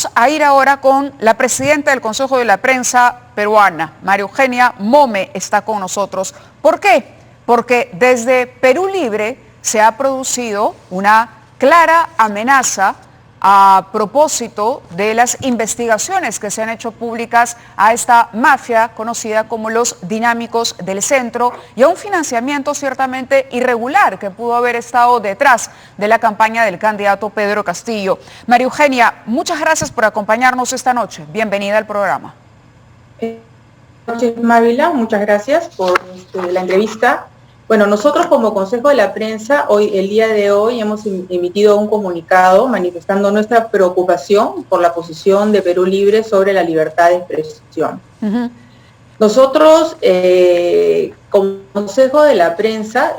Vamos a ir ahora con la presidenta del Consejo de la Prensa peruana, María Eugenia Mome, está con nosotros. ¿Por qué? Porque desde Perú Libre se ha producido una clara amenaza a propósito de las investigaciones que se han hecho públicas a esta mafia conocida como los dinámicos del centro y a un financiamiento ciertamente irregular que pudo haber estado detrás de la campaña del candidato Pedro Castillo. María Eugenia, muchas gracias por acompañarnos esta noche. Bienvenida al programa. Buenas noches, Mávila, muchas gracias por la entrevista. Bueno, nosotros como Consejo de la Prensa, el día de hoy hemos emitido un comunicado manifestando nuestra preocupación por la posición de Perú Libre sobre la libertad de expresión. Nosotros, como Consejo de la Prensa,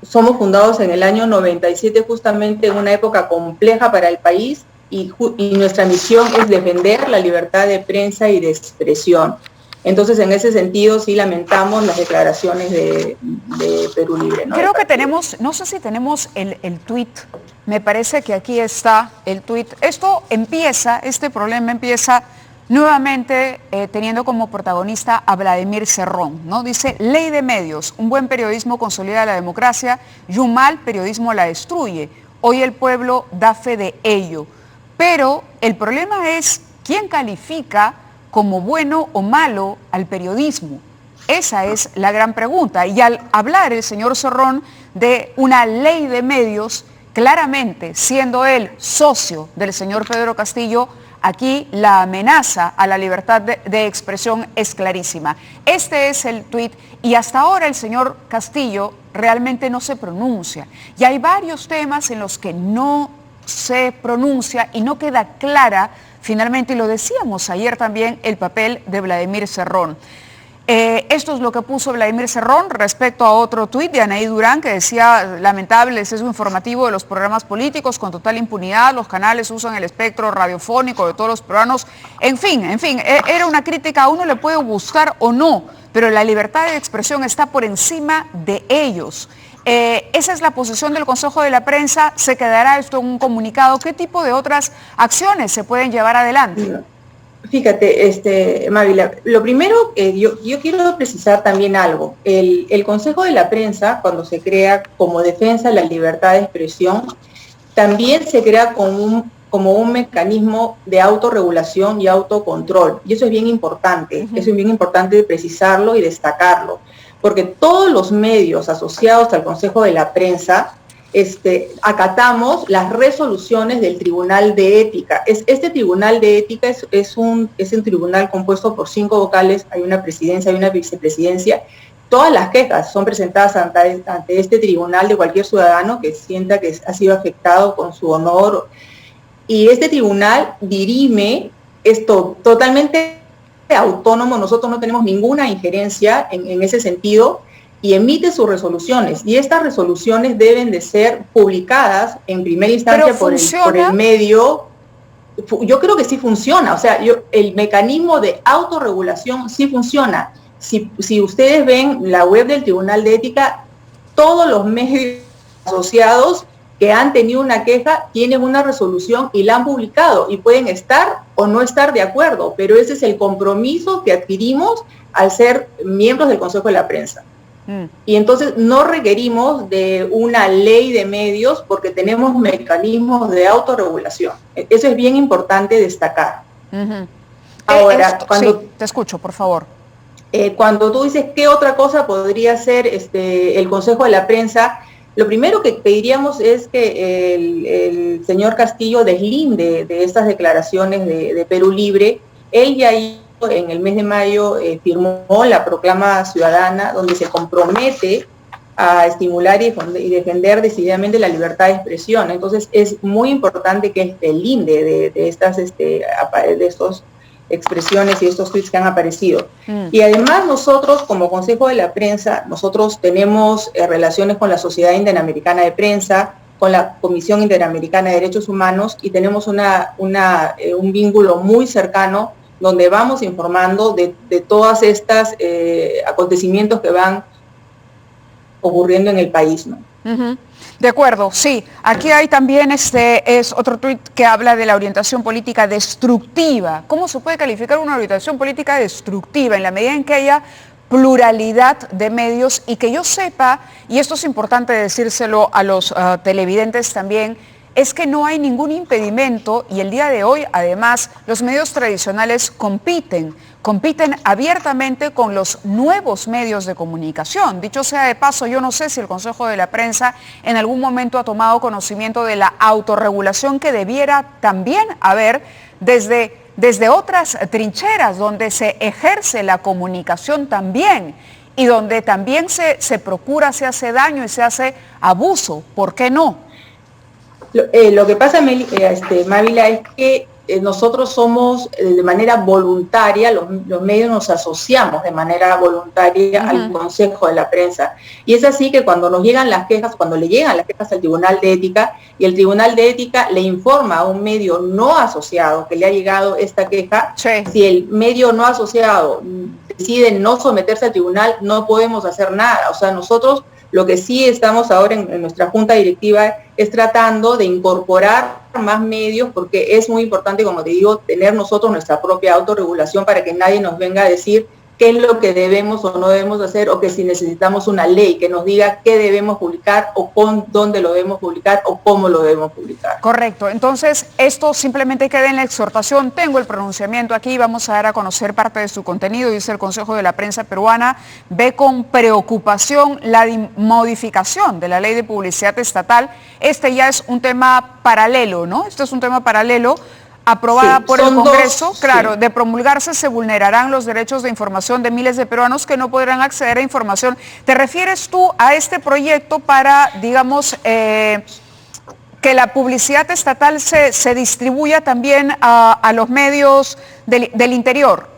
somos fundados en el año 97, justamente en una época compleja para el país, y nuestra misión es defender la libertad de prensa y de expresión. Entonces, en ese sentido, sí lamentamos las declaraciones de Perú Libre, ¿no? Creo que tenemos, no sé si tenemos el tuit, me parece que aquí está el tuit. Este problema empieza nuevamente teniendo como protagonista a Vladimir Cerrón, ¿no? Dice, ley de medios, un buen periodismo consolida la democracia y un mal periodismo la destruye. Hoy el pueblo da fe de ello. Pero el problema es quién califica como bueno o malo al periodismo. Esa es la gran pregunta. Y al hablar el señor Cerrón de una ley de medios, claramente, siendo él socio del señor Pedro Castillo, aquí la amenaza a la libertad de expresión es clarísima. Este es el tuit y hasta ahora el señor Castillo realmente no se pronuncia. Y hay varios temas en los que no se pronuncia y no queda clara finalmente, y lo decíamos ayer también, el papel de Vladimir Cerrón. Esto es lo que puso Vladimir Cerrón respecto a otro tuit de Anaí Durán que decía, lamentable el sesgo informativo de los programas políticos con total impunidad, los canales usan el espectro radiofónico de todos los peruanos. En fin, era una crítica, a uno le puede gustar o no, pero la libertad de expresión está por encima de ellos. Esa es la posición del Consejo de la Prensa. ¿Se quedará esto en un comunicado? ¿Qué tipo de otras acciones se pueden llevar adelante? Fíjate, Mávila, lo primero, yo quiero precisar también algo. El Consejo de la Prensa, cuando se crea como defensa de la libertad de expresión, también se crea como un mecanismo de autorregulación y autocontrol. Y eso es bien importante, eso es bien importante precisarlo y destacarlo. Porque todos los medios asociados al Consejo de la Prensa acatamos las resoluciones del Tribunal de Ética. Este Tribunal de Ética es un tribunal compuesto por 5 vocales, hay una presidencia, hay una vicepresidencia. Todas las quejas son presentadas ante este tribunal de cualquier ciudadano que sienta que ha sido afectado con su honor. Y este tribunal dirime esto totalmente autónomo, nosotros no tenemos ninguna injerencia en ese sentido y emite sus resoluciones y estas resoluciones deben de ser publicadas en primera instancia por el medio. Yo creo que sí funciona, o sea, el mecanismo de autorregulación sí funciona. Si ustedes ven la web del Tribunal de Ética, todos los medios asociados que han tenido una queja tienen una resolución y la han publicado y pueden estar o no estar de acuerdo, pero ese es el compromiso que adquirimos al ser miembros del Consejo de la Prensa. Y entonces no requerimos de una ley de medios porque tenemos mecanismos de autorregulación. Eso es bien importante destacar. Ahora, sí, te escucho, por favor. Cuando tú dices qué otra cosa podría ser el Consejo de la Prensa, lo primero que pediríamos es que el señor Castillo deslinde de estas declaraciones de Perú Libre. Él ya en el mes de mayo firmó la proclama ciudadana donde se compromete a estimular y defender decididamente la libertad de expresión. Entonces es muy importante que deslinde de estas expresiones y estos tweets que han aparecido. Y además nosotros, como Consejo de la Prensa, nosotros tenemos relaciones con la Sociedad Interamericana de Prensa, con la Comisión Interamericana de Derechos Humanos y tenemos un vínculo muy cercano donde vamos informando de todas estas acontecimientos que van ocurriendo en el país, ¿no? Ujú. De acuerdo, sí. Aquí hay también es otro tuit que habla de la orientación política destructiva. ¿Cómo se puede calificar una orientación política destructiva? En la medida en que haya pluralidad de medios y que yo sepa, y esto es importante decírselo a los televidentes también, es que no hay ningún impedimento y el día de hoy, además, los medios tradicionales compiten abiertamente con los nuevos medios de comunicación. Dicho sea de paso, yo no sé si el Consejo de la Prensa en algún momento ha tomado conocimiento de la autorregulación que debiera también haber desde otras trincheras donde se ejerce la comunicación también y donde también se procura, se hace daño y se hace abuso. ¿Por qué no? Lo que pasa, Mávila, es que nosotros somos de manera voluntaria, los medios nos asociamos de manera voluntaria al Consejo de la Prensa. Y es así que cuando nos llegan las quejas, cuando le llegan las quejas al Tribunal de Ética, y el Tribunal de Ética le informa a un medio no asociado que le ha llegado esta queja, sí. Si el medio no asociado decide no someterse al tribunal, no podemos hacer nada. O sea, nosotros lo que sí estamos ahora en nuestra junta directiva es tratando de incorporar más medios, porque es muy importante, como te digo, tener nosotros nuestra propia autorregulación para que nadie nos venga a decir qué es lo que debemos o no debemos hacer, o que si necesitamos una ley que nos diga qué debemos publicar o con dónde lo debemos publicar o cómo lo debemos publicar. Correcto. Entonces, esto simplemente queda en la exhortación. Tengo el pronunciamiento aquí, vamos a dar a conocer parte de su contenido. Dice: el Consejo de la Prensa Peruana ve con preocupación la modificación de la ley de publicidad estatal. Este ya es un tema paralelo, ¿no? Este es un tema paralelo aprobada por el Congreso, claro, de promulgarse se vulnerarán los derechos de información de miles de peruanos que no podrán acceder a información. ¿Te refieres tú a este proyecto para, digamos, que la publicidad estatal se distribuya también a los medios del interior?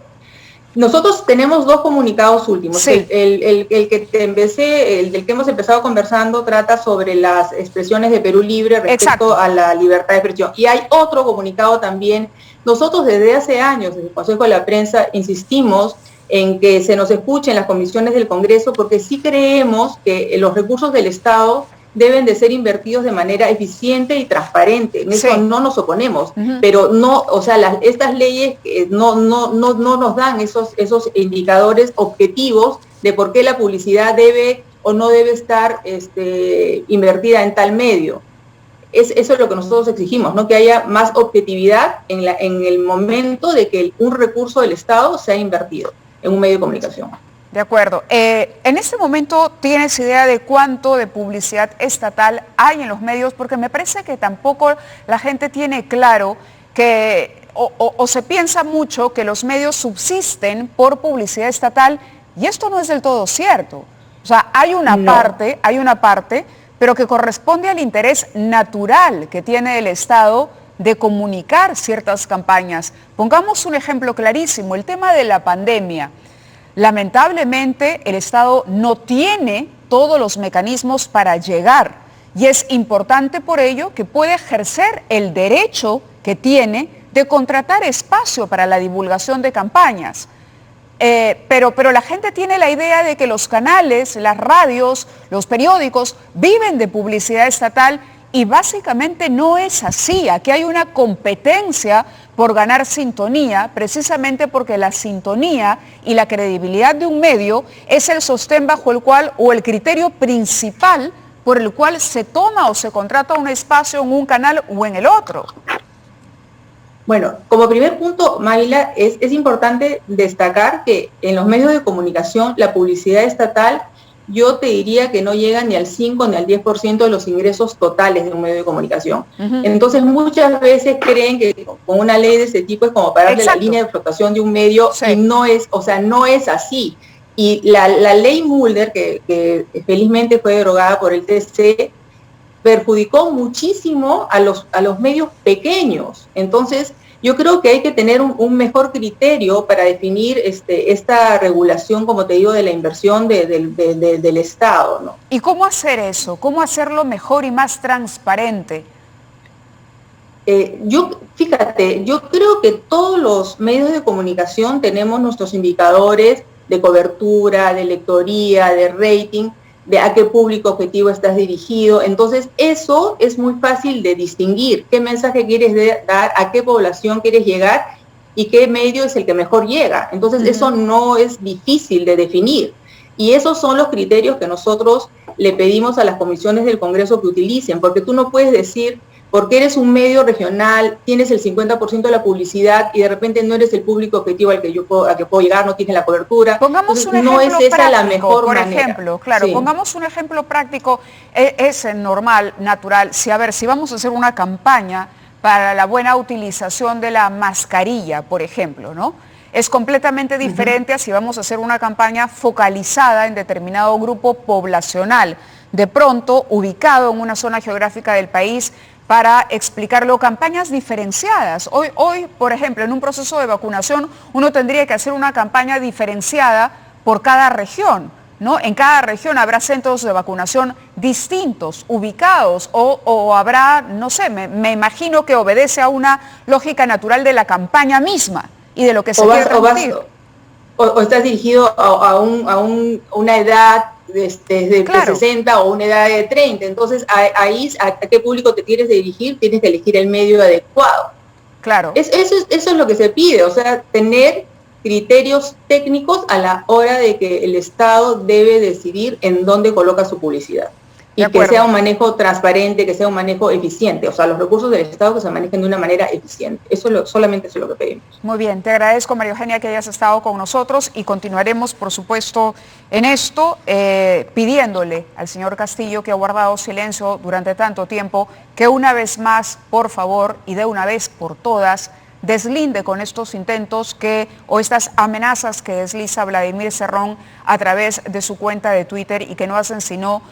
Nosotros tenemos dos comunicados últimos. Sí. El que te empecé, el del que hemos empezado conversando, trata sobre las expresiones de Perú Libre respecto Exacto. a la libertad de expresión. Y hay otro comunicado también. Nosotros desde hace años, desde el Consejo de la Prensa, insistimos en que se nos escuche en las comisiones del Congreso, porque sí creemos que los recursos del Estado deben de ser invertidos de manera eficiente y transparente. En eso no nos oponemos, pero no, o sea, estas leyes no nos dan esos indicadores objetivos de por qué la publicidad debe o no debe estar invertida en tal medio. Eso es lo que nosotros exigimos, ¿no? Que haya más objetividad en el momento de que un recurso del Estado sea invertido en un medio de comunicación. De acuerdo. En este momento, ¿tienes idea de cuánto de publicidad estatal hay en los medios? Porque me parece que tampoco la gente tiene claro que, o se piensa mucho que los medios subsisten por publicidad estatal, y esto no es del todo cierto. O sea, hay una parte, pero que corresponde al interés natural que tiene el Estado de comunicar ciertas campañas. Pongamos un ejemplo clarísimo, el tema de la pandemia. Lamentablemente, el Estado no tiene todos los mecanismos para llegar y es importante por ello que pueda ejercer el derecho que tiene de contratar espacio para la divulgación de campañas. Pero la gente tiene la idea de que los canales, las radios, los periódicos viven de publicidad estatal y básicamente no es así. Aquí hay una competencia por ganar sintonía, precisamente porque la sintonía y la credibilidad de un medio es el sostén bajo el cual, o el criterio principal por el cual se toma o se contrata un espacio en un canal o en el otro. Bueno, como primer punto, Mávila, es importante destacar que en los medios de comunicación la publicidad estatal, yo te diría que no llega ni al 5 ni al 10% de los ingresos totales de un medio de comunicación. Entonces muchas veces creen que con una ley de ese tipo es como pararle la línea de flotación de un medio, y no es, o sea, no es así. Y la ley Mulder, que felizmente fue derogada por el TC, perjudicó muchísimo a los medios pequeños. Entonces, yo creo que hay que tener un mejor criterio para definir esta regulación, como te digo, de la inversión del Estado, ¿no? ¿Y cómo hacer eso? ¿Cómo hacerlo mejor y más transparente? Fíjate, yo creo que todos los medios de comunicación tenemos nuestros indicadores de cobertura, de lectoría, de rating, de a qué público objetivo estás dirigido. Entonces, eso es muy fácil de distinguir, qué mensaje quieres dar, a qué población quieres llegar y qué medio es el que mejor llega. Entonces, eso no es difícil de definir. Y esos son los criterios que nosotros le pedimos a las comisiones del Congreso que utilicen, porque tú no puedes decir, porque eres un medio regional, tienes el 50% de la publicidad y de repente no eres el público objetivo al que puedo llegar, no tienes la cobertura. Pongamos un ejemplo práctico, por ejemplo, claro, pongamos un ejemplo práctico, es normal, natural, si vamos a hacer una campaña para la buena utilización de la mascarilla, por ejemplo, ¿no? Es completamente diferente a si vamos a hacer una campaña focalizada en determinado grupo poblacional, de pronto ubicado en una zona geográfica del país, para explicarlo, campañas diferenciadas. Hoy, por ejemplo, en un proceso de vacunación, uno tendría que hacer una campaña diferenciada por cada región, ¿no? En cada región habrá centros de vacunación distintos, ubicados, o habrá, no sé, me imagino que obedece a una lógica natural de la campaña misma y de lo que se quiere transmitir. O estás dirigido a una edad desde 60 o una edad de 30, entonces ahí a qué público te quieres dirigir, tienes que elegir el medio adecuado. Claro. Eso es lo que se pide, o sea, tener criterios técnicos a la hora de que el Estado debe decidir en dónde coloca su publicidad. Y que sea un manejo transparente, que sea un manejo eficiente, o sea, los recursos del Estado que se manejen de una manera eficiente. Solamente eso es lo que pedimos. Muy bien, te agradezco, María Eugenia, que hayas estado con nosotros y continuaremos, por supuesto, en esto, pidiéndole al señor Castillo, que ha guardado silencio durante tanto tiempo, que una vez más, por favor, y de una vez por todas, deslinde con estos intentos o estas amenazas que desliza Vladimir Cerrón a través de su cuenta de Twitter y que no hacen sino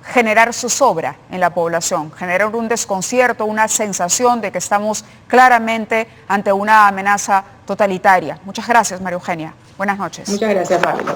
generar zozobra en la población, generar un desconcierto, una sensación de que estamos claramente ante una amenaza totalitaria. Muchas gracias, María Eugenia. Buenas noches. Muchas gracias, Pablo.